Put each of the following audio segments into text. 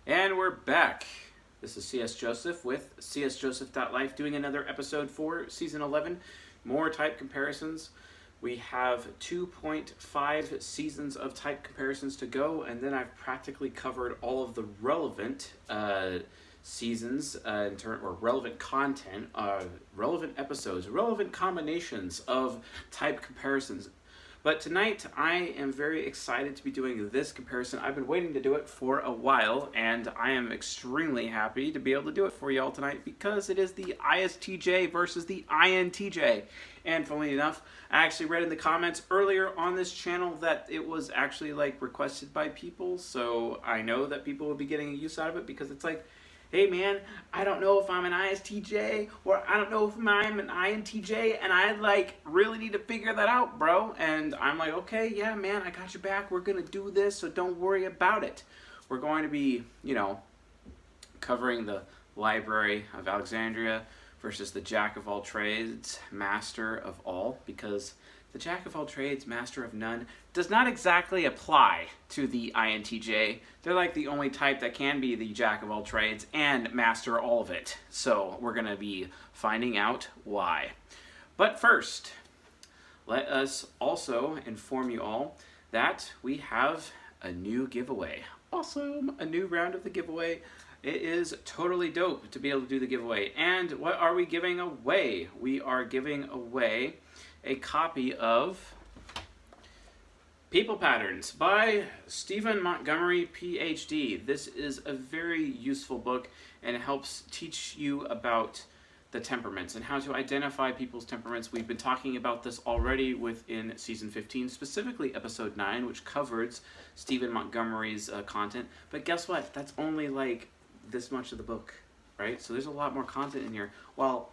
And we're back. This is CS Joseph with csjoseph.life doing another episode for Season 11, more type comparisons. We have 2.5 seasons of type comparisons to go, and then I've practically covered all of the relevant seasons, or relevant content, relevant episodes, relevant combinations of type comparisons. But tonight, I am very excited to be doing this comparison. I've been waiting to do it for a while, and I am extremely happy to be able to do it for y'all tonight because it is the ISTJ versus the INTJ. And funnily enough, I actually read in the comments earlier on this channel that it was actually requested by people, so I know that people will be getting a use out of it because it's like, hey man, I don't know if I'm an ISTJ or I don't know if I'm an INTJ, and I really need to figure that out, bro. And I'm like, okay, yeah man, I got your back. We're gonna do this, so don't worry about it. We're going to be, covering the Library of Alexandria versus the Jack of all trades, master of all, because the Jack of all trades, master of none, does not exactly apply to the INTJ. They're like the only type that can be the Jack of all trades and master all of it. So we're going to be finding out why. But first, let us also inform you all that we have a new giveaway. Awesome! A new round of the giveaway. It is totally dope to be able to do the giveaway. And what are we giving away? We are giving away a copy of People Patterns by Stephen Montgomery, PhD. This is a very useful book, and it helps teach you about the temperaments and how to identify people's temperaments. We've been talking about this already within Season 15, specifically Episode 9, which covers Stephen Montgomery's content. But guess what? That's only this much of the book, right? So there's a lot more content in here. While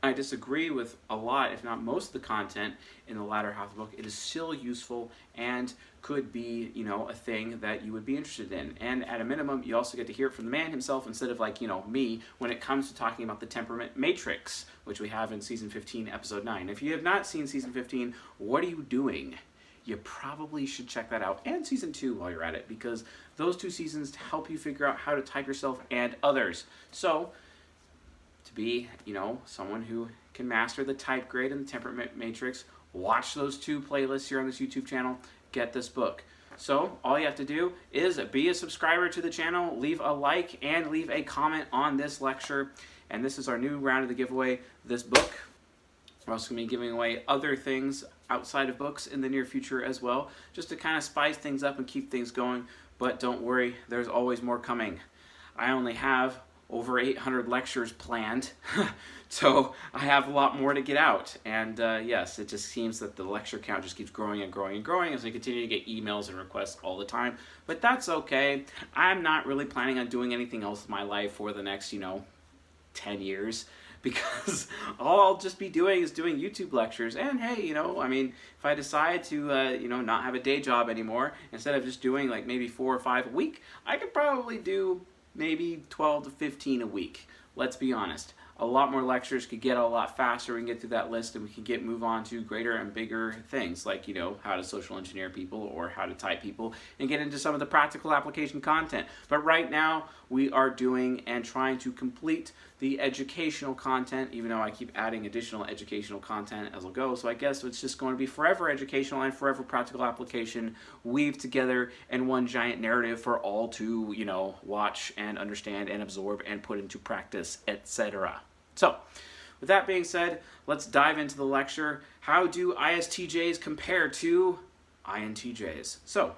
I disagree with a lot, if not most of the content in the latter half of the book, it is still useful and could be, a thing that you would be interested in. And at a minimum, you also get to hear it from the man himself instead of me when it comes to talking about the temperament matrix, which we have in Season 15, Episode 9. If you have not seen Season 15, what are you doing? You probably should check that out, and Season 2 while you're at it, because those two seasons help you figure out how to type yourself and others. So, to be, someone who can master the type grade and the temperament matrix, watch those two playlists here on this YouTube channel, get this book. So, all you have to do is be a subscriber to the channel, leave a like, and leave a comment on this lecture. And this is our new round of the giveaway, this book. We're also going to be giving away other things outside of books in the near future as well, just to kind of spice things up and keep things going. But don't worry, there's always more coming. I only have over 800 lectures planned, so I have a lot more to get out. And yes, it just seems that the lecture count just keeps growing and growing and growing as I continue to get emails and requests all the time. But that's okay. I'm not really planning on doing anything else in my life for the next, 10 years. Because all I'll just be doing is doing YouTube lectures. And hey, if I decide to, not have a day job anymore, instead of just doing maybe 4 or 5 a week, I could probably do maybe 12 to 15 a week. Let's be honest. A lot more lectures could get a lot faster. We can get through that list and we can move on to greater and bigger things like, how to social engineer people or how to type people and get into some of the practical application content. But right now we are doing and trying to complete the educational content, even though I keep adding additional educational content as I'll go. So I guess it's just going to be forever educational and forever practical application weaved together in one giant narrative for all to, watch and understand and absorb and put into practice, etc. So, with that being said, let's dive into the lecture. How do ISTJs compare to INTJs? So,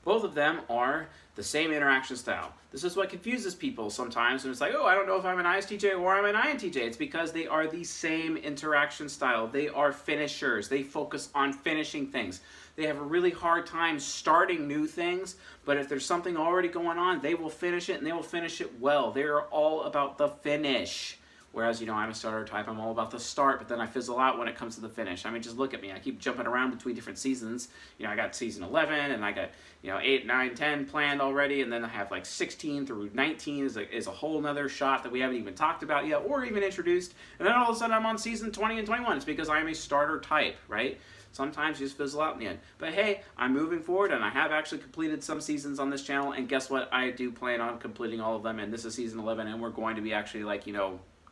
both of them are the same interaction style. This is what confuses people sometimes, and it's like, oh, I don't know if I'm an ISTJ or I'm an INTJ. It's because they are the same interaction style. They are finishers. They focus on finishing things. They have a really hard time starting new things, but if there's something already going on, they will finish it, and they will finish it well. They are all about the finish. Whereas, I'm a starter type, I'm all about the start, but then I fizzle out when it comes to the finish. I mean, just look at me. I keep jumping around between different seasons. I got season 11, and I got, 8, 9, 10 planned already, and then I have 16 through 19 is a whole nother shot that we haven't even talked about yet or even introduced. And then all of a sudden I'm on season 20 and 21. It's because I am a starter type, right? Sometimes you just fizzle out in the end. But hey, I'm moving forward, and I have actually completed some seasons on this channel, and guess what? I do plan on completing all of them, and this is season 11, and we're going to be actually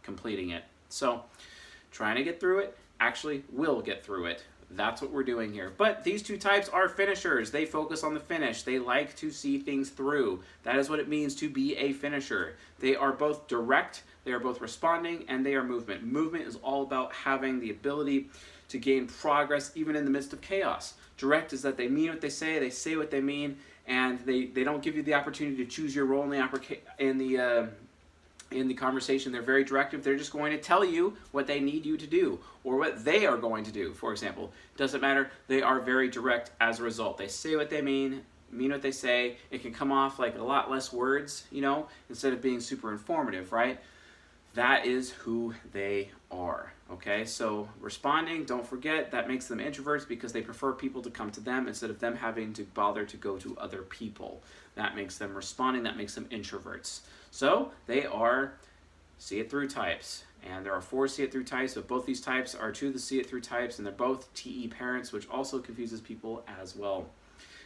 completing it. So, trying to get through it, actually will get through it. That's what we're doing here. But these two types are finishers. They focus on the finish. They like to see things through. That is what it means to be a finisher. They are both direct, they are both responding, and they are movement. Movement is all about having the ability to gain progress even in the midst of chaos. Direct is that they mean what they say what they mean, and they don't give you the opportunity to choose your role in the conversation. They're very directive. They're just going to tell you what they need you to do, or what they are going to do, for example. Doesn't matter. They are very direct as a result. They say what they mean what they say. It can come off like a lot less words, instead of being super informative, right? That is who they are, okay? So responding, don't forget, that makes them introverts because they prefer people to come to them instead of them having to bother to go to other people. That makes them responding, that makes them introverts. So they are see it through types. And there are 4 see it through types, but both these types are 2 of the see it through types, and they're both TE parents, which also confuses people as well.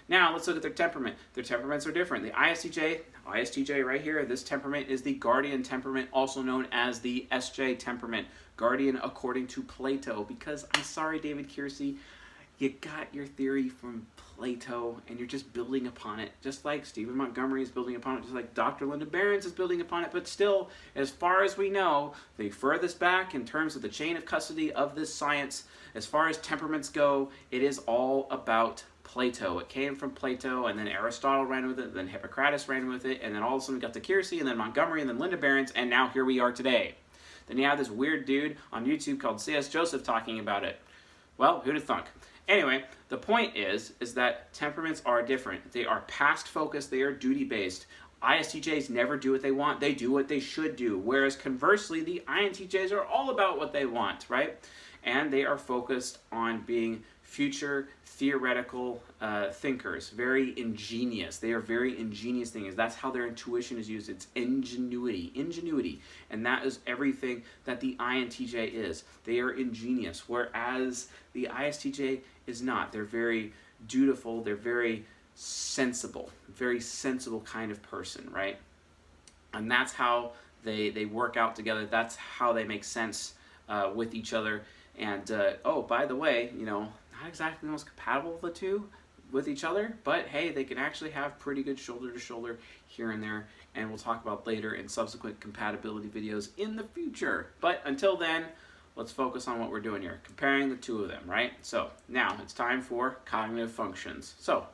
Now, let's look at their temperament. Their temperaments are different. The ISTJ right here, this temperament is the guardian temperament, also known as the Istj temperament. Guardian according to Plato, because I'm sorry, David Kiersey, you got your theory from Plato, and you're just building upon it, just like Stephen Montgomery is building upon it, just like Dr. Linda Behrens is building upon it, but still, as far as we know, the furthest back in terms of the chain of custody of this science, as far as temperaments go, it is all about Plato. It came from Plato, and then Aristotle ran with it, then Hippocrates ran with it, and then all of a sudden we got to Kiersey, and then Montgomery, and then Linda Behrens, and now here we are today. Then you have this weird dude on YouTube called C.S. Joseph talking about it. Well, who'd have thunk? Anyway, the point is that temperaments are different. They are past-focused, they are duty-based. ISTJs never do what they want, they do what they should do, whereas conversely, the INTJs are all about what they want, right? And they are focused on being future theoretical thinkers, very ingenious. They are very ingenious thinkers. That's how their intuition is used. It's ingenuity. And that is everything that the INTJ is. They are ingenious, whereas the ISTJ is not. They're very dutiful. They're very sensible kind of person, right? And that's how they work out together. That's how they make sense with each other. And oh, by the way, not exactly the most compatible of the two with each other, but hey, they can actually have pretty good shoulder to shoulder here and there, and we'll talk about later in subsequent compatibility videos in the future. But until then, let's focus on what we're doing here, comparing the two of them, right? So now it's time for cognitive functions. So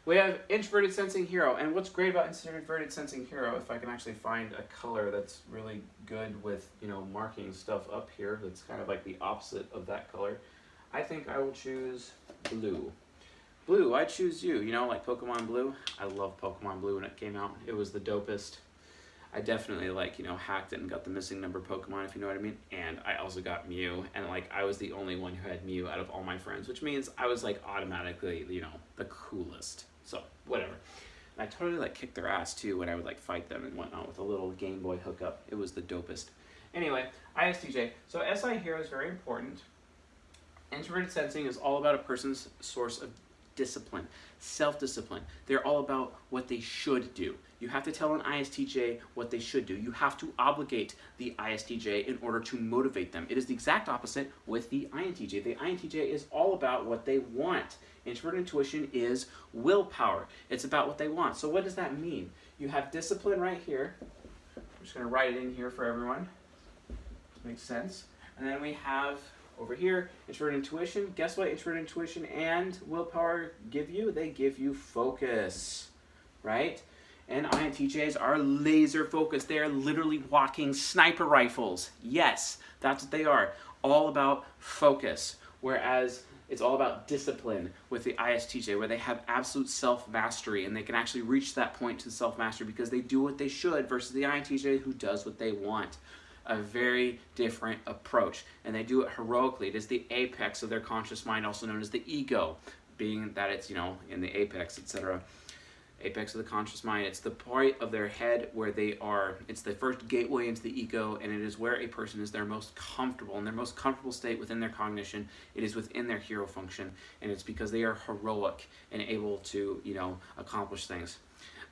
we have introverted sensing hero, and what's great about introverted sensing hero, if I can actually find a color that's really good with, marking stuff up here, that's kind of like the opposite of that color, I think I will choose blue. Blue, I choose you. Like Pokemon Blue. I love Pokemon Blue when it came out. It was the dopest. I definitely hacked it and got the missing number Pokemon, if you know what I mean. And I also got Mew, and I was the only one who had Mew out of all my friends, which means I was automatically, the coolest. So, whatever. And I totally kicked their ass too when I would fight them and whatnot with a little Game Boy hookup. It was the dopest. Anyway, ISTJ. So SI here is very important. Introverted sensing is all about a person's source of discipline, self-discipline. They're all about what they should do. You have to tell an ISTJ what they should do. You have to obligate the ISTJ in order to motivate them. It is the exact opposite with the INTJ. The INTJ is all about what they want. Introverted intuition is willpower. It's about what they want. So what does that mean? You have discipline right here. I'm just going to write it in here for everyone. Makes sense. And then we have over here, introverted intuition. Guess what introverted intuition and willpower give you? They give you focus, right? And INTJs are laser focused. They are literally walking sniper rifles. Yes, that's what they are. All about focus. Whereas it's all about discipline with the ISTJ, where they have absolute self-mastery, and they can actually reach that point to self-mastery because they do what they should, versus the INTJ who does what they want. A very different approach, and they do it heroically. It is the apex of their conscious mind, also known as the ego, being that it's in the apex, etc. Apex of the conscious mind. It's the part of their head where it's the first gateway into the ego, and it is where a person is their most comfortable, in their most comfortable state within their cognition. It is within their hero function, and it's because they are heroic and able to, accomplish things.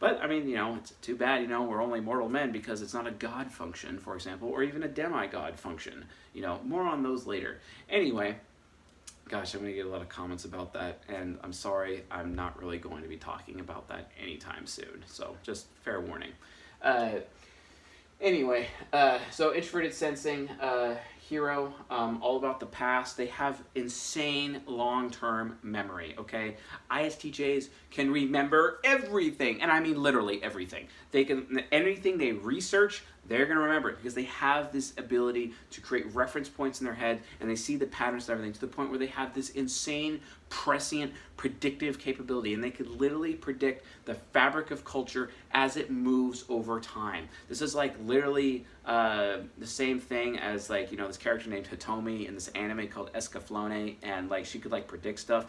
But, it's too bad, we're only mortal men because it's not a god function, for example, or even a demigod function. More on those later. Anyway, gosh, I'm going to get a lot of comments about that, and I'm sorry, I'm not really going to be talking about that anytime soon. So, just fair warning. Anyway, so introverted sensing, hero, all about the past. They have insane long-term memory, okay? ISTJs can remember everything, and I mean literally everything. Anything they research, they're going to remember it because they have this ability to create reference points in their head, and they see the patterns and everything to the point where they have this insane, prescient, predictive capability, and they could literally predict the fabric of culture as it moves over time. This is like literally the same thing as this character named Hitomi in this anime called Escaflowne, and she could predict stuff.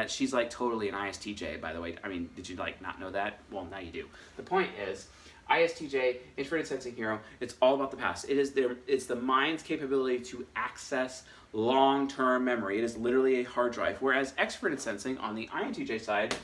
She's totally an ISTJ, by the way. Did you not know that? Well, now you do. The point is, ISTJ, introverted sensing hero, it's all about the past. It's the mind's capability to access long-term memory. It is literally a hard drive. Whereas extroverted sensing on the INTJ side,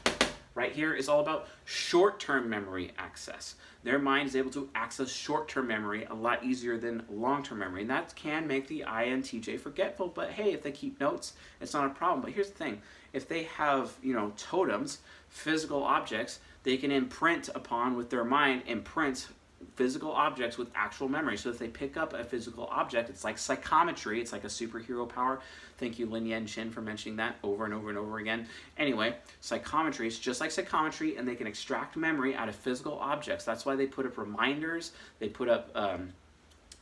right here, is all about short-term memory access. Their mind is able to access short-term memory a lot easier than long-term memory. And that can make the INTJ forgetful, but hey, if they keep notes, it's not a problem. But here's the thing. If they have, totems, physical objects, they can imprint upon, with their mind, imprint physical objects with actual memory. So if they pick up a physical object, it's like psychometry. It's like a superhero power. Thank you, Lin Yan Chin, for mentioning that over and over and over again. Anyway, psychometry is just like psychometry, and they can extract memory out of physical objects. That's why they put up reminders. They put up,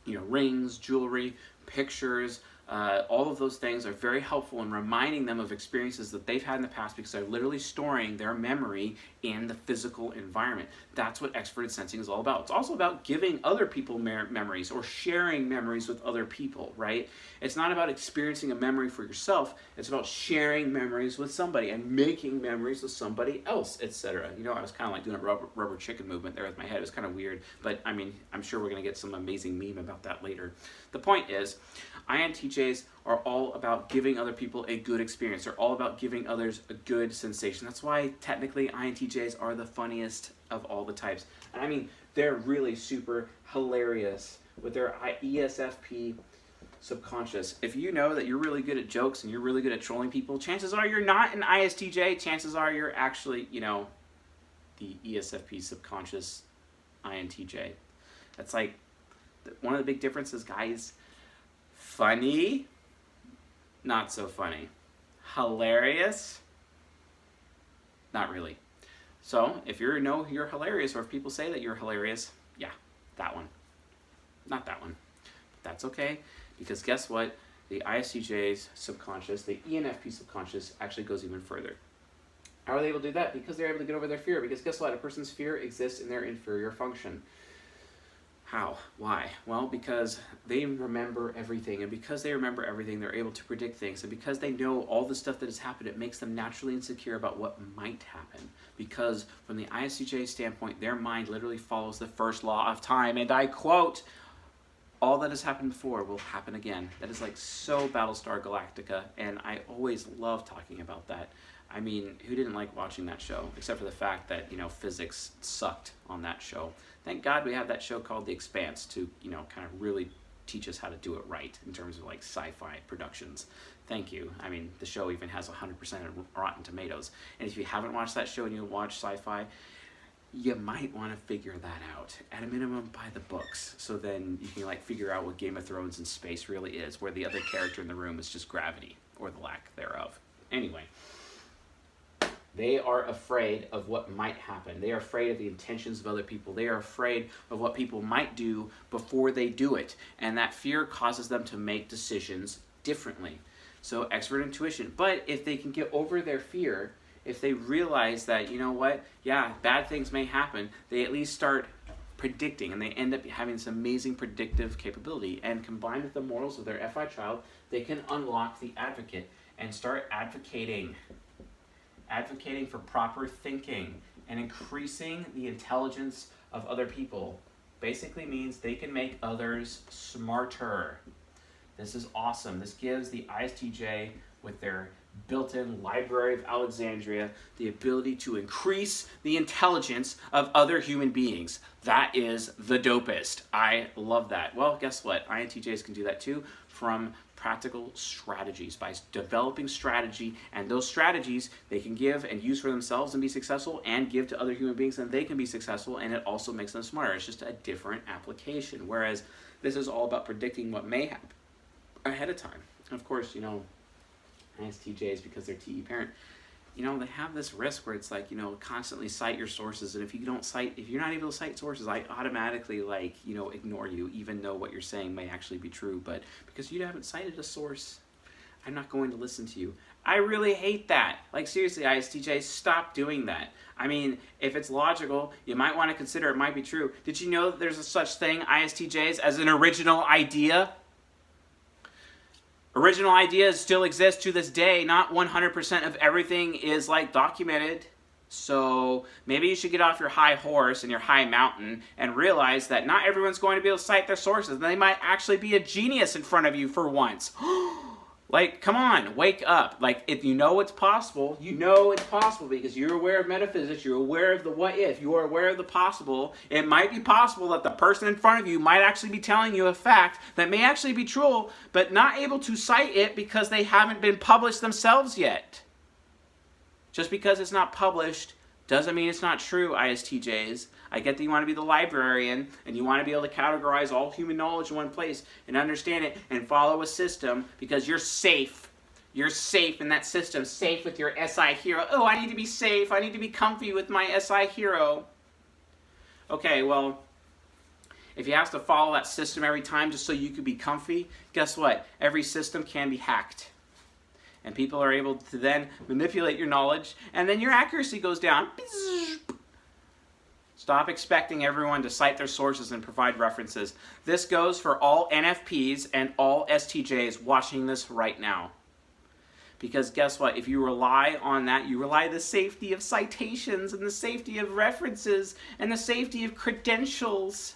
rings, jewelry, pictures. All of those things are very helpful in reminding them of experiences that they've had in the past because they're literally storing their memory in the physical environment. That's what extroverted sensing is all about. It's also about giving other people memories or sharing memories with other people, right? It's not about experiencing a memory for yourself. It's about sharing memories with somebody and making memories with somebody else, etc. I was kind of doing a rubber chicken movement there with my head. It was kind of weird, but I'm sure we're going to get some amazing meme about that later. The point is, INTJs are all about giving other people a good experience. They're all about giving others a good sensation. That's why technically INTJs are the funniest of all the types. And they're really super hilarious with their ESFP subconscious. If you know that you're really good at jokes and you're really good at trolling people, chances are you're not an ISTJ. Chances are you're actually, the ESFP subconscious INTJ. That's one of the big differences, guys. Funny, not so funny. Hilarious, not really. So if you're hilarious, or if people say that you're hilarious, yeah, that one. Not that one. But that's okay, because guess what? The ISTJ's subconscious, the ENFP subconscious, actually goes even further. How are they able to do that? Because they're able to get over their fear. Because guess what? A person's fear exists in their inferior function. How? Why? Well, because they remember everything, and because they remember everything, they're able to predict things, and because they know all the stuff that has happened, it makes them naturally insecure about what might happen. Because from the ISTJ standpoint, their mind literally follows the first law of time, and I quote, all that has happened before will happen again. That is so Battlestar Galactica, and I always love talking about that. Who didn't like watching that show? Except for the fact that, physics sucked on that show. Thank God we have that show called The Expanse to, kind of really teach us how to do it right in terms of sci-fi productions. Thank you. The show even has 100% of Rotten Tomatoes. And if you haven't watched that show and you watch sci-fi, you might want to figure that out. At a minimum, buy the books. So then you can figure out what Game of Thrones in space really is, where the other character in the room is just gravity, or the lack thereof. Anyway. They are afraid of what might happen. They are afraid of the intentions of other people. They are afraid of what people might do before they do it. And that fear causes them to make decisions differently. So expert intuition. But if they can get over their fear, if they realize that, bad things may happen, they at least start predicting, and they end up having this amazing predictive capability. And combined with the morals of their FI child, they can unlock the advocate and start advocating for proper thinking and increasing the intelligence of other people basically means they can make others smarter. This is awesome. This gives the ISTJ, with their built-in Library of Alexandria, the ability to increase the intelligence of other human beings. That is the dopest. I love that. Well, guess what? INTJs can do that too, from practical strategies, by developing strategy, and those strategies they can give and use for themselves and be successful, and give to other human beings and they can be successful, and it also makes them smarter. It's just a different application, whereas this is all about predicting what may happen ahead of time. And of course, ISTJs, because they're TE parent, they have this risk where it's like, constantly cite your sources, and if you're not able to cite sources, I automatically ignore you, even though what you're saying may actually be true. But because you haven't cited a source, I'm not going to listen to you. I really hate that. Like, seriously, ISTJs, stop doing that. I mean, if it's logical, you might want to consider it might be true. Did you know that there's a such thing, ISTJs, as an original idea? Original ideas still exist to this day. Not 100% of everything is documented. So maybe you should get off your high horse and your high mountain and realize that not everyone's going to be able to cite their sources. They might actually be a genius in front of you for once. Come on, wake up. If you know it's possible, because you're aware of metaphysics, you're aware of the what if, you are aware of the possible. It might be possible that the person in front of you might actually be telling you a fact that may actually be true, but not able to cite it because they haven't been published themselves yet. Just because it's not published doesn't mean it's not true, ISTJs. I get that you want to be the librarian and you want to be able to categorize all human knowledge in one place and understand it and follow a system because you're safe. You're safe in that system, safe with your SI hero. Oh, I need to be safe. I need to be comfy with my SI hero. Okay, well, if you have to follow that system every time just so you can be comfy, guess what? Every system can be hacked. And people are able to then manipulate your knowledge, and then your accuracy goes down. Stop expecting everyone to cite their sources and provide references. This goes for all NFPs and all STJs watching this right now. Because guess what? If you rely on that, you rely on the safety of citations and the safety of references and the safety of credentials.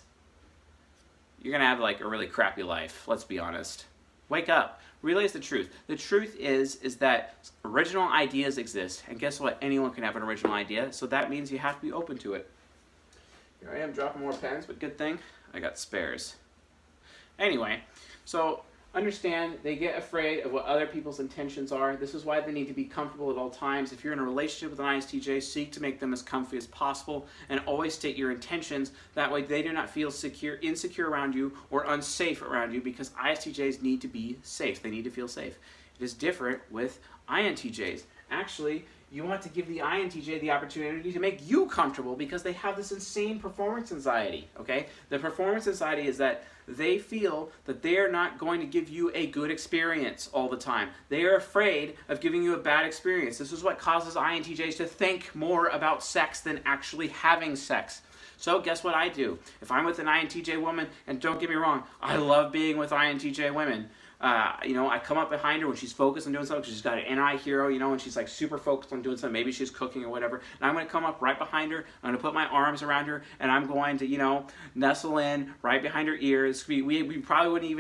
You're going to have a really crappy life, let's be honest. Wake up. Realize the truth. The truth is that original ideas exist. And guess what? Anyone can have an original idea. So that means you have to be open to it. Here I am dropping more pens, but good thing I got spares. Anyway, so understand they get afraid of what other people's intentions are. This is why they need to be comfortable at all times. If you're in a relationship with an ISTJ, seek to make them as comfy as possible and always state your intentions. That way they do not feel insecure around you or unsafe around you, because ISTJs need to be safe. They need to feel safe. It is different with INTJs. Actually, you want to give the INTJ the opportunity to make you comfortable because they have this insane performance anxiety, okay? The performance anxiety is that they feel that they are not going to give you a good experience all the time. They are afraid of giving you a bad experience. This is what causes INTJs to think more about sex than actually having sex. So guess what I do? If I'm with an INTJ woman, and don't get me wrong, I love being with INTJ women. I come up behind her when she's focused on doing something. She's got an NI hero, and she's super focused on doing something. Maybe she's cooking or whatever. And I'm going to come up right behind her. I'm going to put my arms around her, and I'm going to, nestle in right behind her ears. We probably wouldn't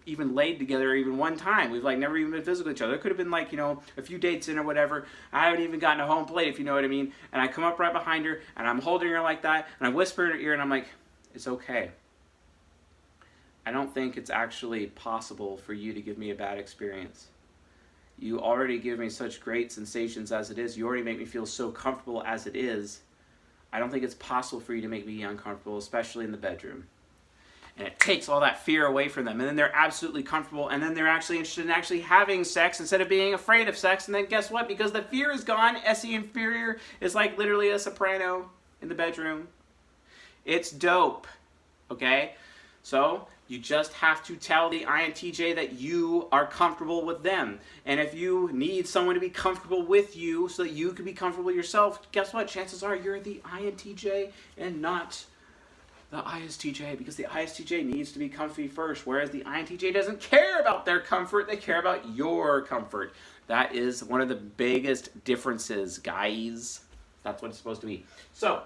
even laid together even one time. We've never even been physical with each other. There could have been a few dates in or whatever. I haven't even gotten a home plate, if you know what I mean. And I come up right behind her, and I'm holding her like that, and I whisper in her ear, and I'm like, it's okay. I don't think it's actually possible for you to give me a bad experience. You already give me such great sensations as it is. You already make me feel so comfortable as it is. I don't think it's possible for you to make me uncomfortable, especially in the bedroom. And it takes all that fear away from them. And then they're absolutely comfortable. And then they're actually interested in actually having sex instead of being afraid of sex. And then guess what? Because the fear is gone, SE inferior is literally a soprano in the bedroom. It's dope. Okay? So you just have to tell the INTJ that you are comfortable with them. And if you need someone to be comfortable with you so that you can be comfortable yourself, guess what? Chances are you're the INTJ and not the ISTJ, because the ISTJ needs to be comfy first, whereas the INTJ doesn't care about their comfort. They care about your comfort. That is one of the biggest differences, guys. That's what it's supposed to be. So,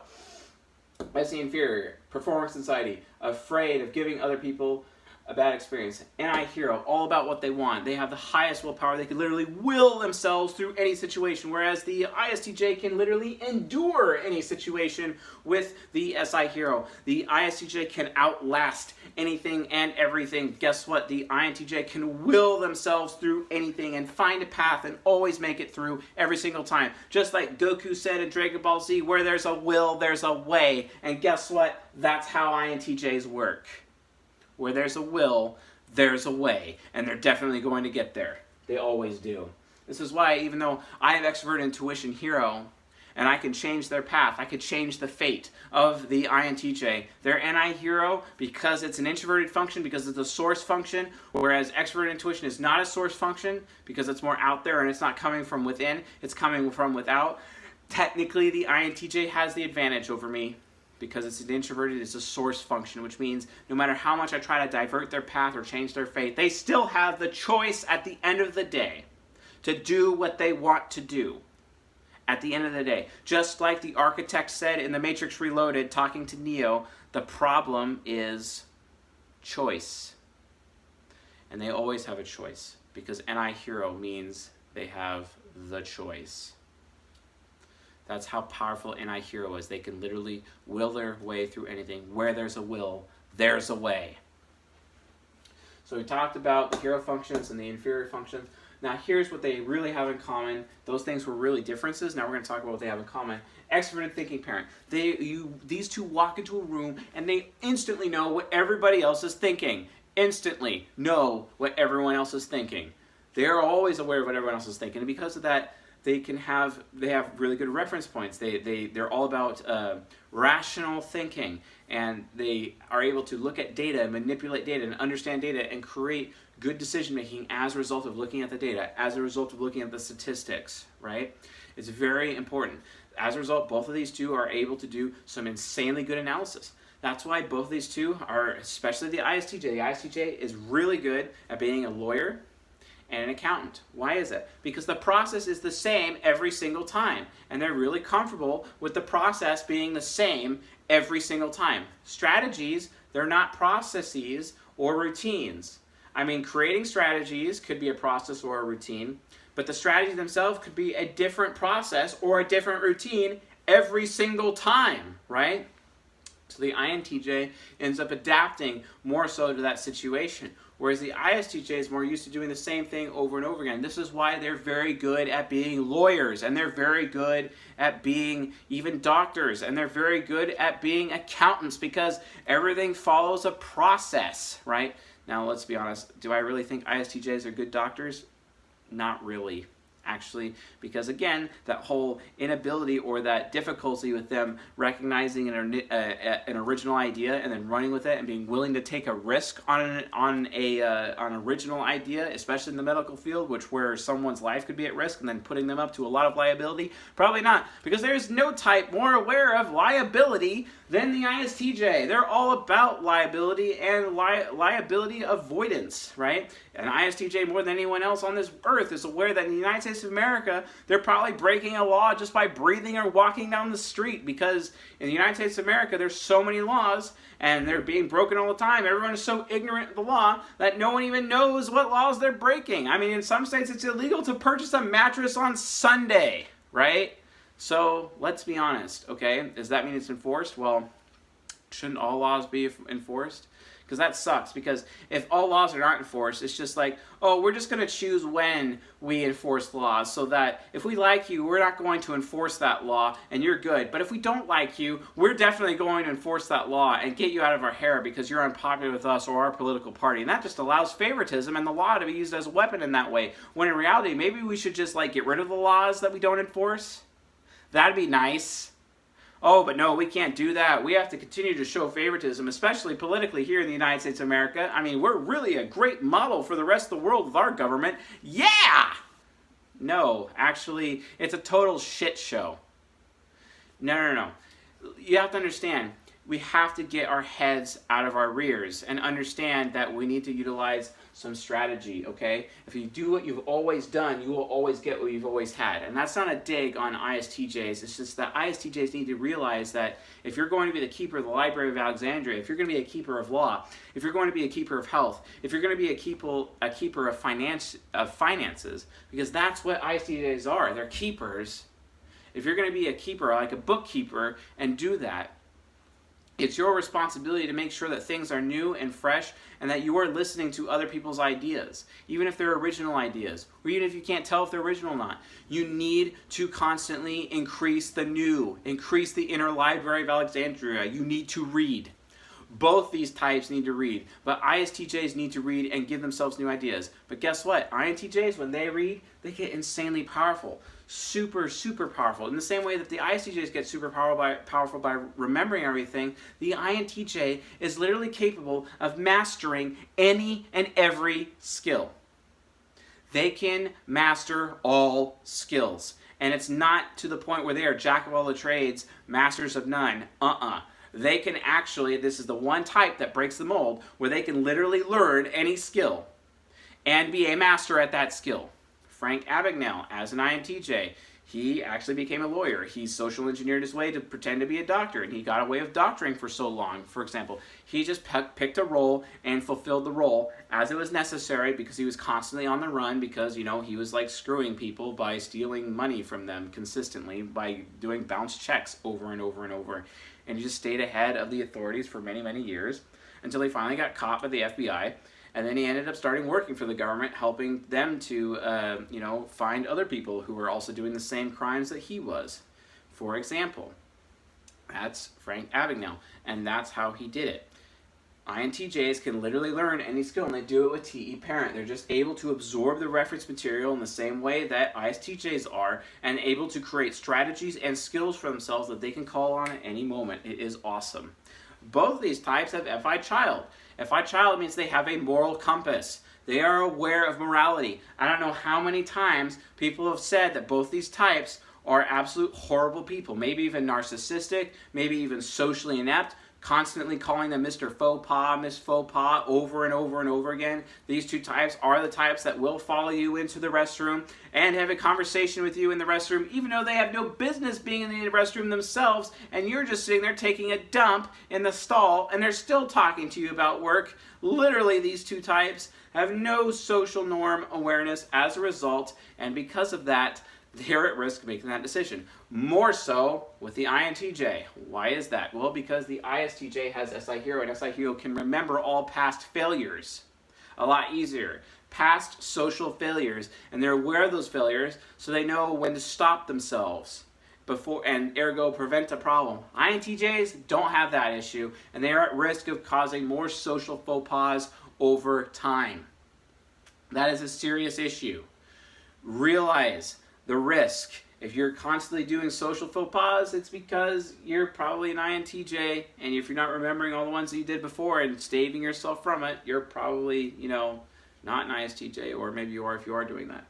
as the inferior, performance anxiety, afraid of giving other people a bad experience. Anti-hero, all about what they want. They have the highest willpower. They can literally will themselves through any situation, whereas the ISTJ can literally endure any situation with the SI hero. The ISTJ can outlast anything and everything. Guess what? The INTJ can will themselves through anything and find a path and always make it through every single time. Just like Goku said in Dragon Ball Z, where there's a will, there's a way. And guess what? That's how INTJs work. Where there's a will, there's a way, and they're definitely going to get there. They always do. This is why, even though I have extrovert intuition hero, and I can change their path, I could change the fate of the INTJ. Their NI hero, because it's an introverted function, because it's a source function, whereas extrovert intuition is not a source function, because it's more out there and it's not coming from within, it's coming from without. Technically, the INTJ has the advantage over me, because it's an introverted, it's a source function, which means no matter how much I try to divert their path or change their fate, they still have the choice at the end of the day to do what they want to do. At the end of the day, just like the architect said in The Matrix Reloaded, talking to Neo, the problem is choice. And they always have a choice, because NI hero means they have the choice. That's how powerful NI hero is. They can literally will their way through anything. Where there's a will, there's a way. So we talked about the hero functions and the inferior functions. Now here's what they really have in common. Those things were really differences. Now we're going to talk about what they have in common. Extroverted thinking parent. These two walk into a room and they instantly know what everybody else is thinking. Instantly know what everyone else is thinking. They're always aware of what everyone else is thinking. And because of that, they have really good reference points. They're all about rational thinking, and they are able to look at data and manipulate data and understand data and create good decision making as a result of looking at the data, as a result of looking at the statistics, right? It's very important. As a result, both of these two are able to do some insanely good analysis. That's why both of these two are, especially the ISTJ. The ISTJ is really good at being a lawyer and an accountant. Why is it? Because the process is the same every single time, and they're really comfortable with the process being the same every single time. Strategies, they're not processes or routines. I mean, creating strategies could be a process or a routine, but the strategies themselves could be a different process or a different routine every single time, right? So the INTJ ends up adapting more so to that situation, whereas the ISTJ is more used to doing the same thing over and over again. This is why they're very good at being lawyers, and they're very good at being even doctors, and they're very good at being accountants, because everything follows a process, right? Now, let's be honest. Do I really think ISTJs are good doctors? Not really. Actually, because again, that whole inability or that difficulty with them recognizing an original idea and then running with it and being willing to take a risk on an original idea, especially in the medical field, where someone's life could be at risk, and then putting them up to a lot of liability, probably not, because there's no type more aware of liability than the ISTJ. They're all about liability and liability avoidance, right? An ISTJ, more than anyone else on this earth, is aware that in the United States of America, they're probably breaking a law just by breathing or walking down the street, because in the United States of America, there's so many laws, and they're being broken all the time. Everyone is so ignorant of the law that no one even knows what laws they're breaking. I mean, in some states, it's illegal to purchase a mattress on Sunday, right? So let's be honest, okay? Does that mean it's enforced? Well, shouldn't all laws be enforced? Because that sucks, because if all laws are not enforced, it's just like, oh, we're just going to choose when we enforce laws, so that if we like you, we're not going to enforce that law, and you're good. But if we don't like you, we're definitely going to enforce that law and get you out of our hair because you're unpopular with us or our political party. And that just allows favoritism and the law to be used as a weapon in that way. When in reality, maybe we should just get rid of the laws that we don't enforce. That'd be nice. Oh, but no, we can't do that. We have to continue to show favoritism, especially politically here in the United States of America. I mean, we're really a great model for the rest of the world with our government. Yeah! No, actually, it's a total shit show. No. You have to understand, we have to get our heads out of our rears and understand that we need to utilize some strategy, okay? If you do what you've always done, you will always get what you've always had. And that's not a dig on ISTJs. It's just that ISTJs need to realize that if you're going to be the keeper of the Library of Alexandria, if you're going to be a keeper of law, if you're going to be a keeper of health, if you're going to be a keeper of finances, because that's what ISTJs are. They're keepers. If you're going to be a keeper, like a bookkeeper, and do that, it's your responsibility to make sure that things are new and fresh and that you are listening to other people's ideas, even if they're original ideas, or even if you can't tell if they're original or not. You need to constantly increase the new, increase the inner Library of Alexandria. You need to read. Both these types need to read, but ISTJs need to read and give themselves new ideas. But guess what? INTJs, when they read, they get insanely powerful. Super, super powerful. In the same way that the ISTJs get super powerful by remembering everything, the INTJ is literally capable of mastering any and every skill. They can master all skills. And it's not to the point where they are jack of all the trades, masters of none. They can actually, this is the one type that breaks the mold, where they can literally learn any skill and be a master at that skill. Frank Abagnale, as an INTJ, he actually became a lawyer. He social engineered his way to pretend to be a doctor, and he got away with doctoring for so long. For example, he just picked a role and fulfilled the role as it was necessary because he was constantly on the run because, you know, he was like screwing people by stealing money from them consistently by doing bounce checks over and over and over. And he just stayed ahead of the authorities for many, many years until he finally got caught by the FBI. And then he ended up starting working for the government, helping them to, find other people who were also doing the same crimes that he was. For example, that's Frank Abagnale, and that's how he did it. INTJs can literally learn any skill, and they do it with TE Parent. They're just able to absorb the reference material in the same way that ISTJs are, and able to create strategies and skills for themselves that they can call on at any moment. It is awesome. Both of these types have FI Child. FI Child means they have a moral compass. They are aware of morality. I don't know how many times people have said that both these types are absolute horrible people, maybe even narcissistic, maybe even socially inept, constantly calling them Mr. Faux Pas, Miss Faux Pas over and over and over again. These two types are the types that will follow you into the restroom and have a conversation with you in the restroom, even though they have no business being in the restroom themselves, and you're just sitting there taking a dump in the stall, and they're still talking to you about work. Literally, these two types have no social norm awareness as a result, and because of that, they're at risk of making that decision. More so with the INTJ. Why is that? Well, because the ISTJ has SI Hero, and SI Hero can remember all past failures a lot easier. Past social failures, and they're aware of those failures, so they know when to stop themselves before, and ergo prevent a problem. INTJs don't have that issue, and they are at risk of causing more social faux pas over time. That is a serious issue. Realize the risk. If you're constantly doing social faux pas, it's because you're probably an INTJ, and if you're not remembering all the ones that you did before and staving yourself from it, you're probably, not an ISTJ, or maybe you are if you are doing that.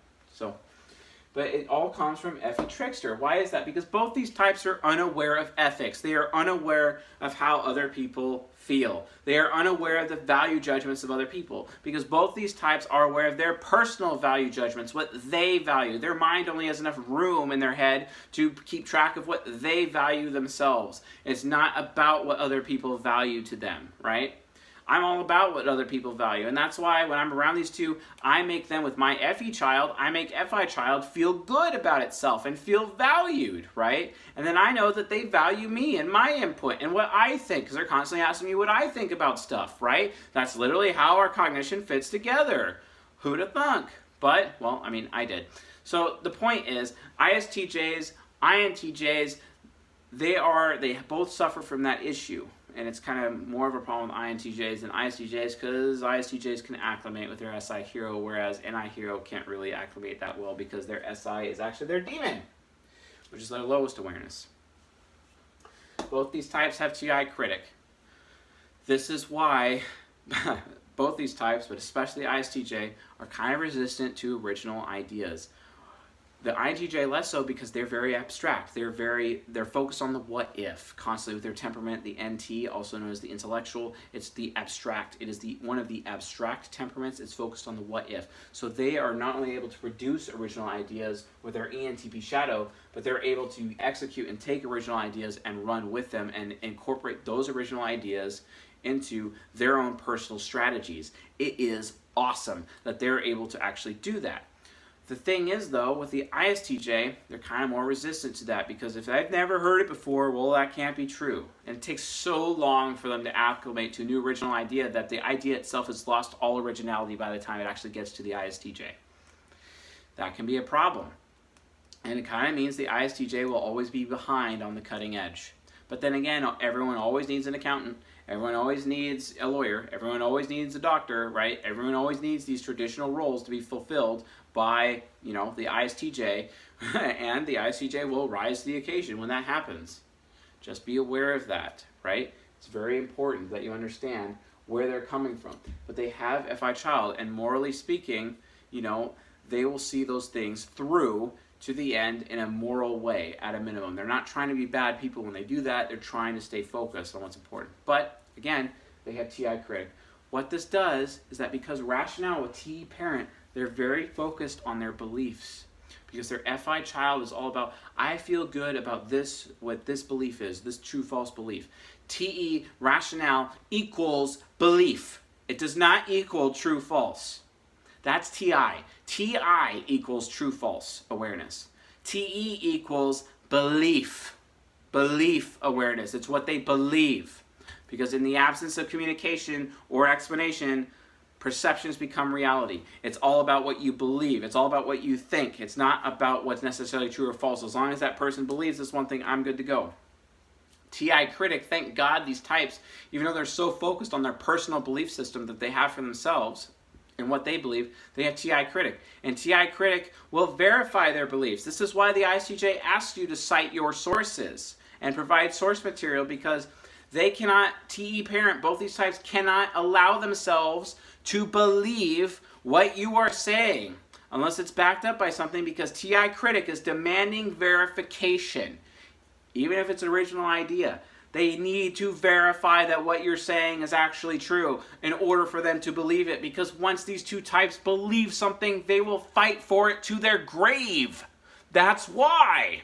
But it all comes from FE Trickster. Why is that? Because both these types are unaware of ethics. They are unaware of how other people feel. They are unaware of the value judgments of other people. Because both these types are aware of their personal value judgments, what they value. Their mind only has enough room in their head to keep track of what they value themselves. It's not about what other people value to them, right? I'm all about what other people value, and that's why when I'm around these two, I make them, with my FE child, I make FI child feel good about itself and feel valued, right? And then I know that they value me and my input and what I think, because they're constantly asking me what I think about stuff, right? That's literally how our cognition fits together. Who'd have thunk? But, well, I did. So the point is, ISTJs, INTJs, they both suffer from that issue. And it's kind of more of a problem with INTJs than ISTJs, because ISTJs can acclimate with their SI hero, whereas NI hero can't really acclimate that well because their SI is actually their demon, which is their lowest awareness. Both these types have TI critic. This is why both these types, but especially ISTJ, are kind of resistant to original ideas. The INTJ less so because they're very abstract. They're focused on the what if constantly with their temperament. The NT, also known as the intellectual, it's the abstract. It is one of the abstract temperaments. It's focused on the what if. So they are not only able to produce original ideas with their ENTP shadow, but they're able to execute and take original ideas and run with them and incorporate those original ideas into their own personal strategies. It is awesome that they're able to actually do that. The thing is, though, with the ISTJ, they're kind of more resistant to that because if I've never heard it before, well, that can't be true. And it takes so long for them to acclimate to a new original idea that the idea itself has lost all originality by the time it actually gets to the ISTJ. That can be a problem. And it kind of means the ISTJ will always be behind on the cutting edge. But then again, everyone always needs an accountant. Everyone always needs a lawyer. Everyone always needs a doctor, right? Everyone always needs these traditional roles to be fulfilled by, the ISTJ, and the ISTJ will rise to the occasion when that happens. Just be aware of that, right? It's very important that you understand where they're coming from. But they have FI child, and morally speaking, they will see those things through to the end in a moral way at a minimum. They're not trying to be bad people when they do that. They're trying to stay focused on what's important. But again, they have TI critic. What this does is that because rationale with TE parent, they're very focused on their beliefs. Because their FI child is all about, I feel good about this, what this belief is, this true-false belief. TE rationale equals belief. It does not equal true-false. That's TI. TI equals true-false awareness. TE equals belief. Belief awareness. It's what they believe. Because in the absence of communication or explanation, perceptions become reality. It's all about what you believe. It's all about what you think. It's not about what's necessarily true or false. As long as that person believes this one thing, I'm good to go. TI critic, thank God these types, even though they're so focused on their personal belief system that they have for themselves and what they believe, they have TI critic. And TI critic will verify their beliefs. This is why the ISTJ asks you to cite your sources and provide source material, because they cannot, TE parent, both these types cannot allow themselves to believe what you are saying unless it's backed up by something, because TI critic is demanding verification. Even if it's an original idea, they need to verify that what you're saying is actually true in order for them to believe it, because once these two types believe something, they will fight for it to their grave. That's why.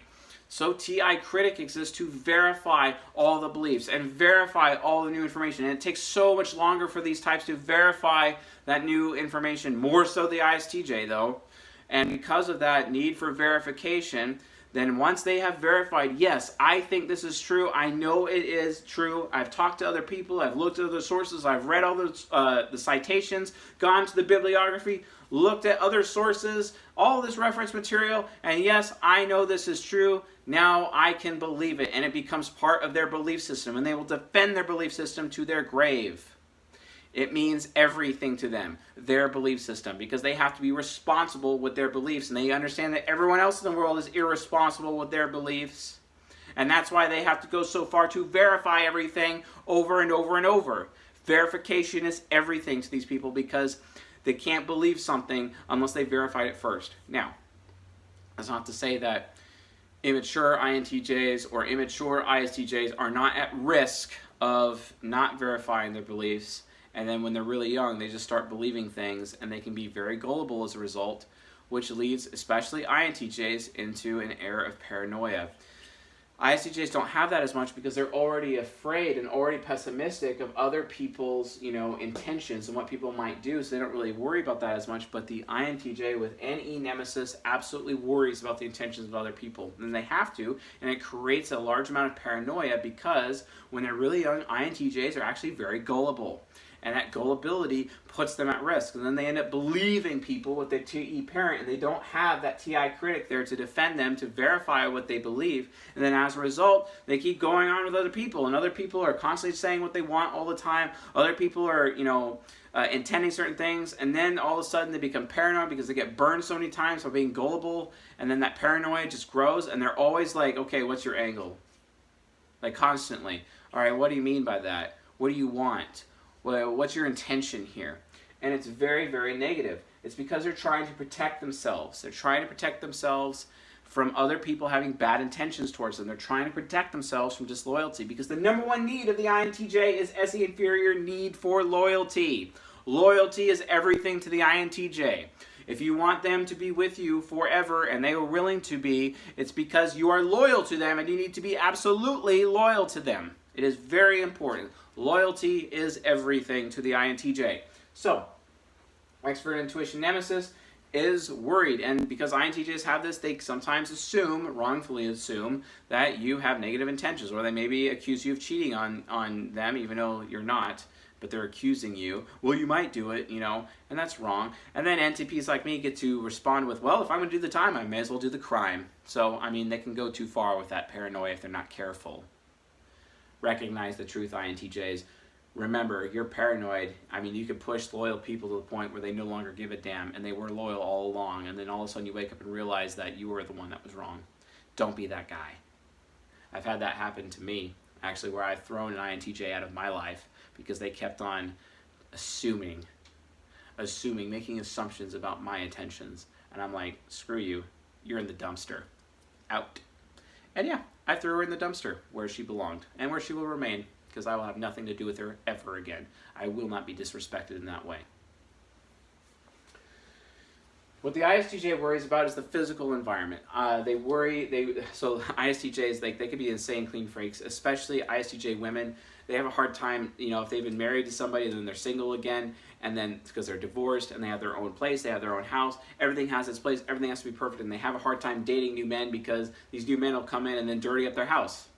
So TI critic exists to verify all the beliefs and verify all the new information. And it takes so much longer for these types to verify that new information, more so the ISTJ though. And because of that need for verification, then once they have verified, yes, I think this is true, I know it is true, I've talked to other people, I've looked at other sources, I've read all the citations, gone to the bibliography, looked at other sources, all this reference material, and yes, I know this is true, now I can believe it, and it becomes part of their belief system, and they will defend their belief system to their grave. It means everything to them, their belief system, because they have to be responsible with their beliefs, and they understand that everyone else in the world is irresponsible with their beliefs. And that's why they have to go so far to verify everything over and over and over. Verification is everything to these people because they can't believe something unless they verified it first. Now, that's not to say that immature INTJs or immature ISTJs are not at risk of not verifying their beliefs. And then when they're really young, they just start believing things, and they can be very gullible as a result, which leads, especially INTJs, into an era of paranoia. ISTJs don't have that as much because they're already afraid and already pessimistic of other people's, intentions and what people might do, so they don't really worry about that as much. But the INTJ with NE nemesis absolutely worries about the intentions of other people. And they have to, and it creates a large amount of paranoia because when they're really young, INTJs are actually very gullible. And that gullibility puts them at risk. And then they end up believing people with their TE parent, and they don't have that TI critic there to defend them, to verify what they believe. And then as a result, they keep going on with other people. And other people are constantly saying what they want all the time. Other people are, intending certain things. And then all of a sudden they become paranoid because they get burned so many times for being gullible. And then that paranoia just grows. And they're always like, okay, what's your angle? Like constantly. All right, what do you mean by that? What do you want? Well, what's your intention here? And it's very, very negative. It's because they're trying to protect themselves. They're trying to protect themselves from other people having bad intentions towards them. They're trying to protect themselves from disloyalty, because the number one need of the INTJ is SE inferior need for loyalty. Loyalty is everything to the INTJ. If you want them to be with you forever, and they are willing to be, it's because you are loyal to them, and you need to be absolutely loyal to them. It is very important. Loyalty is everything to the INTJ. So, expert intuition nemesis is worried, and because INTJs have this, they sometimes assume, wrongfully assume, that you have negative intentions, or they maybe accuse you of cheating on them, even though you're not, but they're accusing you. Well, you might do it, and that's wrong. And then NTPs like me get to respond with, well, if I'm going to do the time, I may as well do the crime. So, they can go too far with that paranoia if they're not careful. Recognize the truth, INTJs. Remember, you're paranoid. You could push loyal people to the point where they no longer give a damn, and they were loyal all along, and then all of a sudden you wake up and realize that you were the one that was wrong. Don't be that guy. I've had that happen to me, actually, where I've thrown an INTJ out of my life because they kept on assuming, making assumptions about my intentions, and I'm like, screw you, you're in the dumpster. Out. And yeah, I threw her in the dumpster where she belonged, and where she will remain, because I will have nothing to do with her ever again. I will not be disrespected in that way. What the ISTJ worries about is the physical environment. So ISTJs, they could be insane clean freaks, especially ISTJ women. They have a hard time, if they've been married to somebody, then they're single again, and then because they're divorced and they have their own place, they have their own house, everything has its place, everything has to be perfect, and they have a hard time dating new men because these new men will come in and then dirty up their house.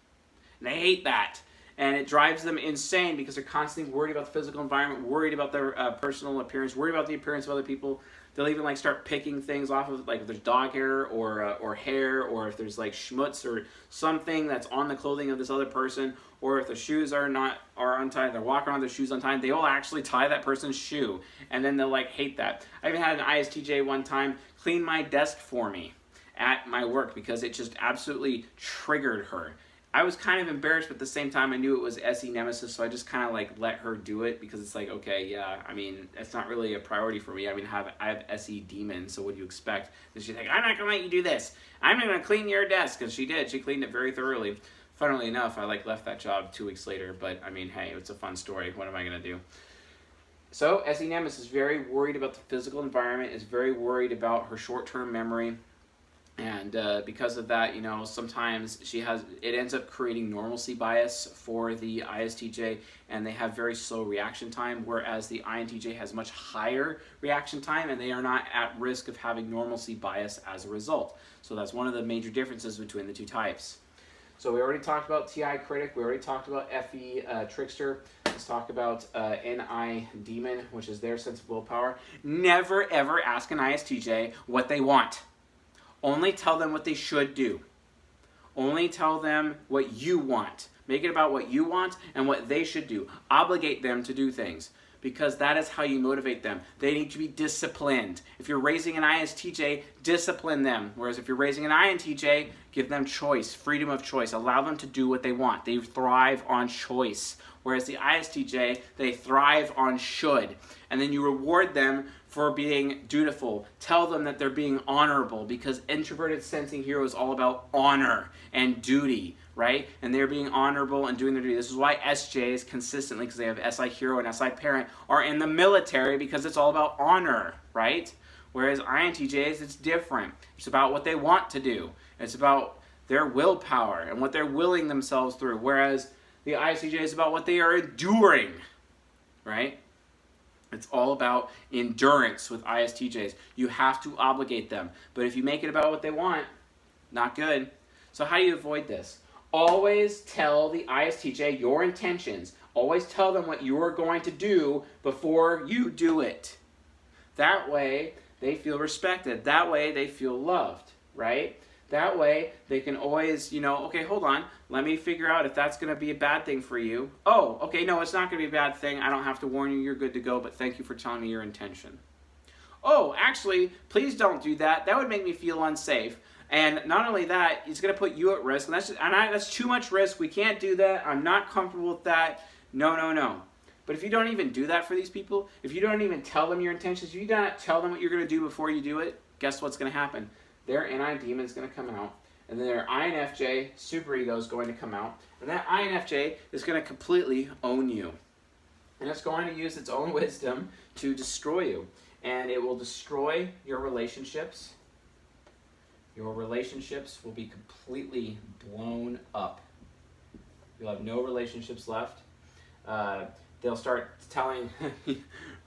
And they hate that. And it drives them insane because they're constantly worried about the physical environment, worried about their personal appearance, worried about the appearance of other people. They'll even start picking things off of, if there's dog hair or hair, or if there's schmutz or something that's on the clothing of this other person, or if the shoes are untied, they're walking around with their shoes untied, they will actually tie that person's shoe, and then they'll hate that. I even had an ISTJ one time clean my desk for me at my work because it just absolutely triggered her. I was kind of embarrassed, but at the same time I knew it was SE nemesis, so I just kind of let her do it, because it's okay, yeah, it's not really a priority for me. I have SE demon, so what do you expect? And she's like, I'm not going to let you do this. I'm going to clean your desk, and she did. She cleaned it very thoroughly. Funnily enough, I left that job 2 weeks later, but hey, it's a fun story. What am I going to do? So SE nemesis is very worried about the physical environment, is very worried about her short-term memory. And because of that, sometimes it ends up creating normalcy bias for the ISTJ, and they have very slow reaction time, whereas the INTJ has much higher reaction time, and they are not at risk of having normalcy bias as a result. So that's one of the major differences between the two types. So we already talked about TI critic, we already talked about FE trickster. Let's talk about NI demon, which is their sense of willpower. Never ever ask an ISTJ what they want. Only tell them what they should do. Only tell them what you want. Make it about what you want and what they should do. Obligate them to do things, because that is how you motivate them. They need to be disciplined. If you're raising an ISTJ, discipline them. Whereas if you're raising an INTJ, give them choice, freedom of choice. Allow them to do what they want. They thrive on choice. Whereas the ISTJ, they thrive on should. And then you reward them for being dutiful. Tell them that they're being honorable, because introverted sensing hero is all about honor and duty, right? And they're being honorable and doing their duty. This is why SJs consistently, because they have SI hero and SI parent, are in the military, because it's all about honor, right? Whereas INTJs, it's different. It's about what they want to do. It's about their willpower and what they're willing themselves through. Whereas the ISTJ is about what they are enduring, right? It's all about endurance with ISTJs. You have to obligate them. But if you make it about what they want, not good. So how do you avoid this? Always tell the ISTJ your intentions. Always tell them what you're going to do before you do it. That way, they feel respected. That way, they feel loved, right? That way, they can always, okay, hold on, let me figure out if that's going to be a bad thing for you. Oh, okay, no, it's not going to be a bad thing. I don't have to warn you, you're good to go, but thank you for telling me your intention. Oh, actually, please don't do that. That would make me feel unsafe. And not only that, it's going to put you at risk, and that's too much risk. We can't do that. I'm not comfortable with that. No, no, no. But if you don't even do that for these people, if you don't even tell them your intentions, if you don't tell them what you're going to do before you do it, guess what's going to happen? Their NI demon is going to come out, and then their INFJ superego is going to come out, and that INFJ is going to completely own you. And it's going to use its own wisdom to destroy you. And it will destroy your relationships. Your relationships will be completely blown up. You'll have no relationships left. They'll start telling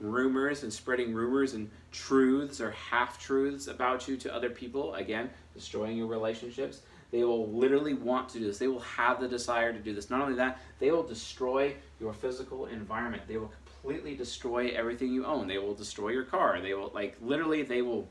rumors and spreading rumors and truths or half-truths about you to other people, again, destroying your relationships. They will literally want to do this. They will have the desire to do this. Not only that, they will destroy your physical environment. They will completely destroy everything you own. They will destroy your car. They will, like, literally, they will...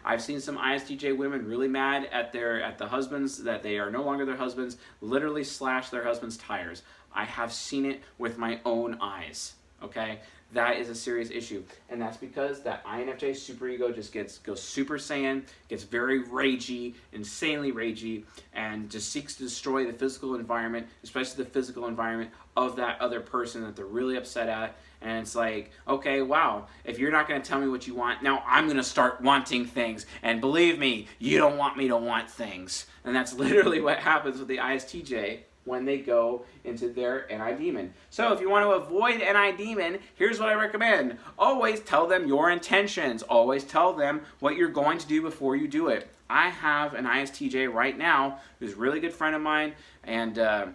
I've seen some ISTJ women really mad at the husbands, that they are no longer their husbands, literally slash their husband's tires. I have seen it with my own eyes, okay? That is a serious issue, and that's because that INFJ superego just goes Super Saiyan, gets very ragey, insanely ragey, and just seeks to destroy the physical environment, especially the physical environment of that other person that they're really upset at. And it's like, okay, wow, if you're not going to tell me what you want, now I'm going to start wanting things. And believe me, you don't want me to want things. And that's literally what happens with the ISTJ when they go into their NI demon. So if you want to avoid NI demon, here's what I recommend. Always tell them your intentions. Always tell them what you're going to do before you do it. I have an ISTJ right now who's a really good friend of mine, and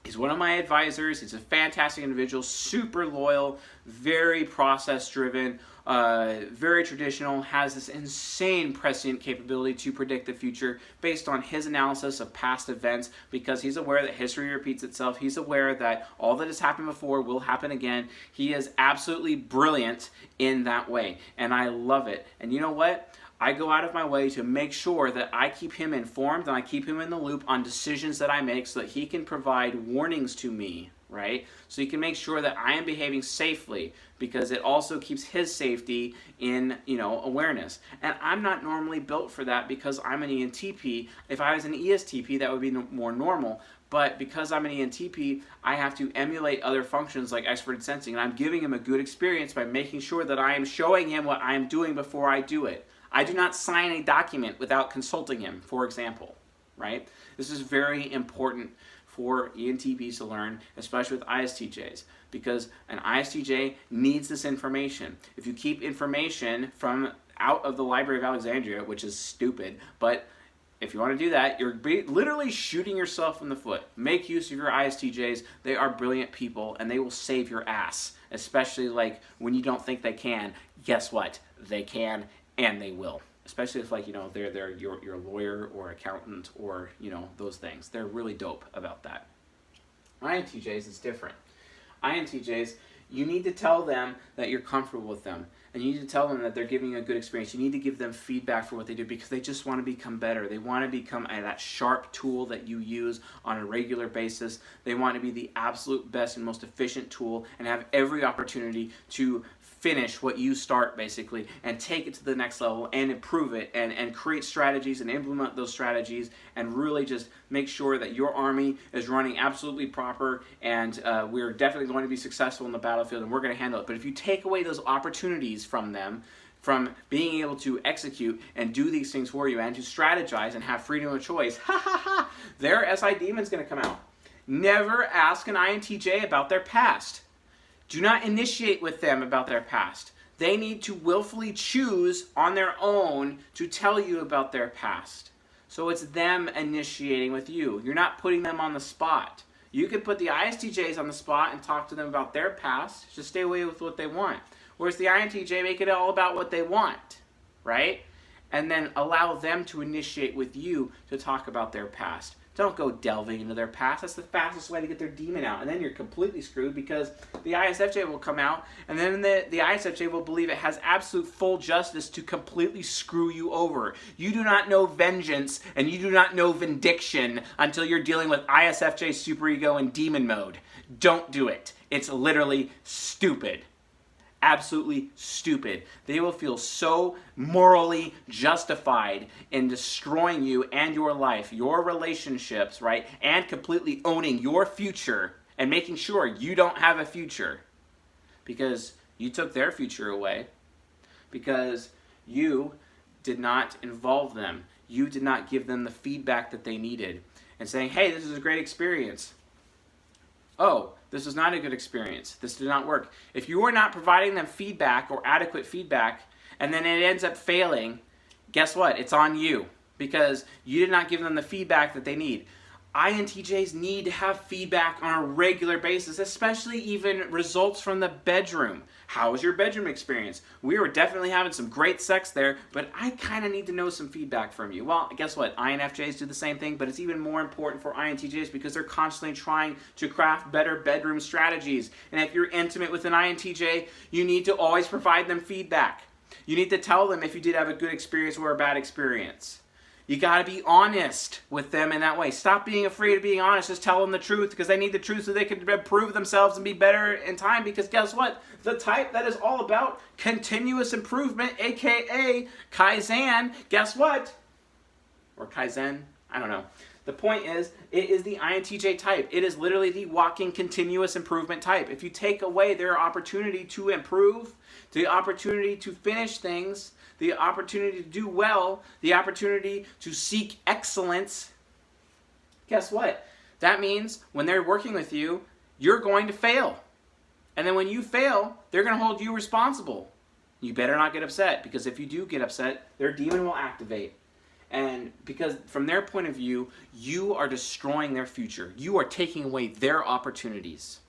he's one of my advisors. He's a fantastic individual, super loyal, very process-driven, very traditional, has this insane prescient capability to predict the future based on his analysis of past events, because he's aware that history repeats itself. He's aware that all that has happened before will happen again. He is absolutely brilliant in that way, and I love it. And you know what? I go out of my way to make sure that I keep him informed and I keep him in the loop on decisions that I make so that he can provide warnings to me, right? So he can make sure that I am behaving safely, because it also keeps his safety in, awareness. And I'm not normally built for that because I'm an ENTP. If I was an ESTP, that would be more normal. But because I'm an ENTP, I have to emulate other functions like expert sensing. And I'm giving him a good experience by making sure that I am showing him what I am doing before I do it. I do not sign a document without consulting him, for example, right? This is very important for ENTPs to learn, especially with ISTJs, because an ISTJ needs this information. If you keep information from out of the Library of Alexandria, which is stupid, but if you want to do that, you're literally shooting yourself in the foot. Make use of your ISTJs. They are brilliant people, and they will save your ass, especially like when you don't think they can. Guess what? They can. And they will, especially if they're your lawyer or accountant or those things. They're really dope about that. INTJs is different. INTJs, you need to tell them that you're comfortable with them, and you need to tell them that they're giving you a good experience. You need to give them feedback for what they do, because they just want to become better. They want to become that sharp tool that you use on a regular basis. They want to be the absolute best and most efficient tool and have every opportunity to finish what you start, basically, and take it to the next level and improve it and create strategies and implement those strategies and really just make sure that your army is running absolutely proper, and we're definitely going to be successful in the battlefield, and we're going to handle it. But if you take away those opportunities from them, from being able to execute and do these things for you and to strategize and have freedom of choice, their SI demon's going to come out. Never ask an INTJ about their past. Do not initiate with them about their past. They need to willfully choose on their own to tell you about their past. So it's them initiating with you. You're not putting them on the spot. You can put the ISTJs on the spot and talk to them about their past. Just stay away with what they want. Whereas the INTJ, make it all about what they want, right? And then allow them to initiate with you to talk about their past. Don't go delving into their past. That's the fastest way to get their demon out. And then you're completely screwed, because the ISFJ will come out, and then the ISFJ will believe it has absolute full justice to completely screw you over. You do not know vengeance, and you do not know vindication until you're dealing with ISFJ, superego, and demon mode. Don't do it. It's literally stupid. Absolutely stupid. They will feel so morally justified in destroying you and your life, your relationships, right? And completely owning your future and making sure you don't have a future. because you took their future away, because you did not involve them. You did not give them the feedback that they needed. And saying, hey, this is a great experience. Oh, this was not a good experience. This did not work. If you are not providing them feedback or adequate feedback, and then it ends up failing, guess what? It's on you, because you did not give them the feedback that they need. INTJs need to have feedback on a regular basis, especially even results from the bedroom. How was your bedroom experience? We were definitely having some great sex there, but I kind of need to know some feedback from you. Well, guess what? INFJs do the same thing, but it's even more important for INTJs because they're constantly trying to craft better bedroom strategies. And if you're intimate with an INTJ, you need to always provide them feedback. You need to tell them if you did have a good experience or a bad experience. You got to be honest with them in that way. Stop being afraid of being honest. Just tell them the truth, because they need the truth so they can improve themselves and be better in time. Because guess what? The type that is all about continuous improvement, aka Kaizen, guess what? Or Kaizen, I don't know. The point is, it is the INTJ type. It is literally the walking continuous improvement type. If you take away their opportunity to improve, the opportunity to finish things, the opportunity to do well, the opportunity to seek excellence, guess what? That means when they're working with you, you're going to fail. And then when you fail, they're going to hold you responsible. You better not get upset, because if you do get upset, their demon will activate. And because from their point of view, you are destroying their future. You are taking away their opportunities,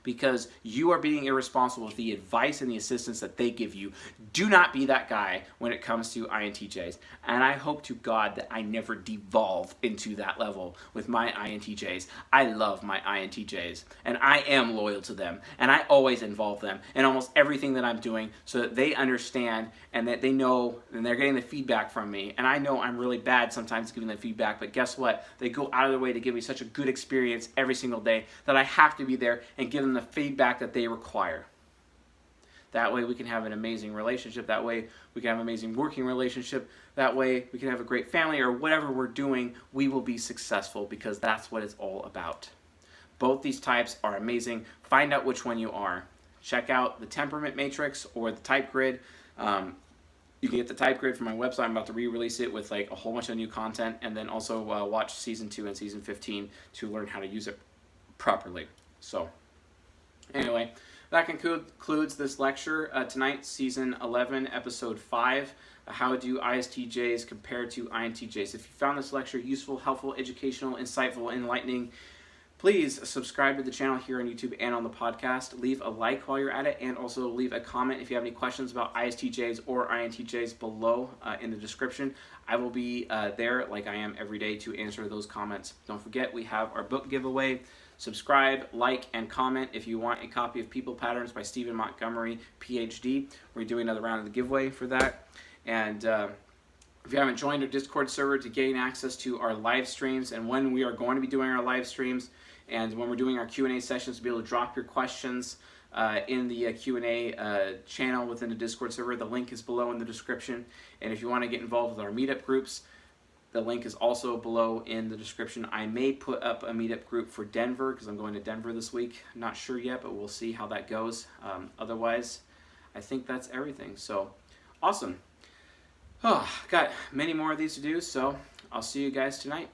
because you are being irresponsible with the advice and the assistance that they give you. Do not be that guy when it comes to INTJs. And I hope to God that I never devolve into that level with my INTJs. I love my INTJs, and I am loyal to them, and I always involve them in almost everything that I'm doing so that they understand and that they know and they're getting the feedback from me. And I know I'm really bad sometimes giving them feedback, but guess what? They go out of their way to give me such a good experience every single day that I have to be there and give them the feedback that they require. That way we can have an amazing relationship. That way we can have an amazing working relationship. That way we can have a great family, or whatever we're doing, we will be successful, because that's what it's all about. Both these types are amazing. Find out which one you are. Check out the temperament matrix or the type grid. You can get the type grid from my website. I'm about to re-release it with like a whole bunch of new content, and then also watch season 2 and season 15 to learn how to use it properly. So anyway, that concludes this lecture tonight, season 11, episode 5. How do ISTJs compare to INTJs? If you found this lecture useful, helpful, educational, insightful, enlightening, please subscribe to the channel here on YouTube and on the podcast. Leave a like while you're at it, and also leave a comment if you have any questions about ISTJs or INTJs below in the description. I will be there like I am every day to answer those comments. Don't forget, we have our book giveaway. Subscribe, like, and comment if you want a copy of People Patterns by Stephen Montgomery, PhD. We're doing another round of the giveaway for that. And if you haven't joined our Discord server to gain access to our live streams, and when we are going to be doing our live streams, and when we're doing our Q&A sessions, to be able to drop your questions in the Q&A channel within the Discord server. The link is below in the description. And if you want to get involved with our meetup groups, the link is also below in the description. I may put up a meetup group for Denver, because I'm going to Denver this week. I'm not sure yet, but we'll see how that goes. Otherwise, I think that's everything. So, awesome. Oh, got many more of these to do, so I'll see you guys tonight.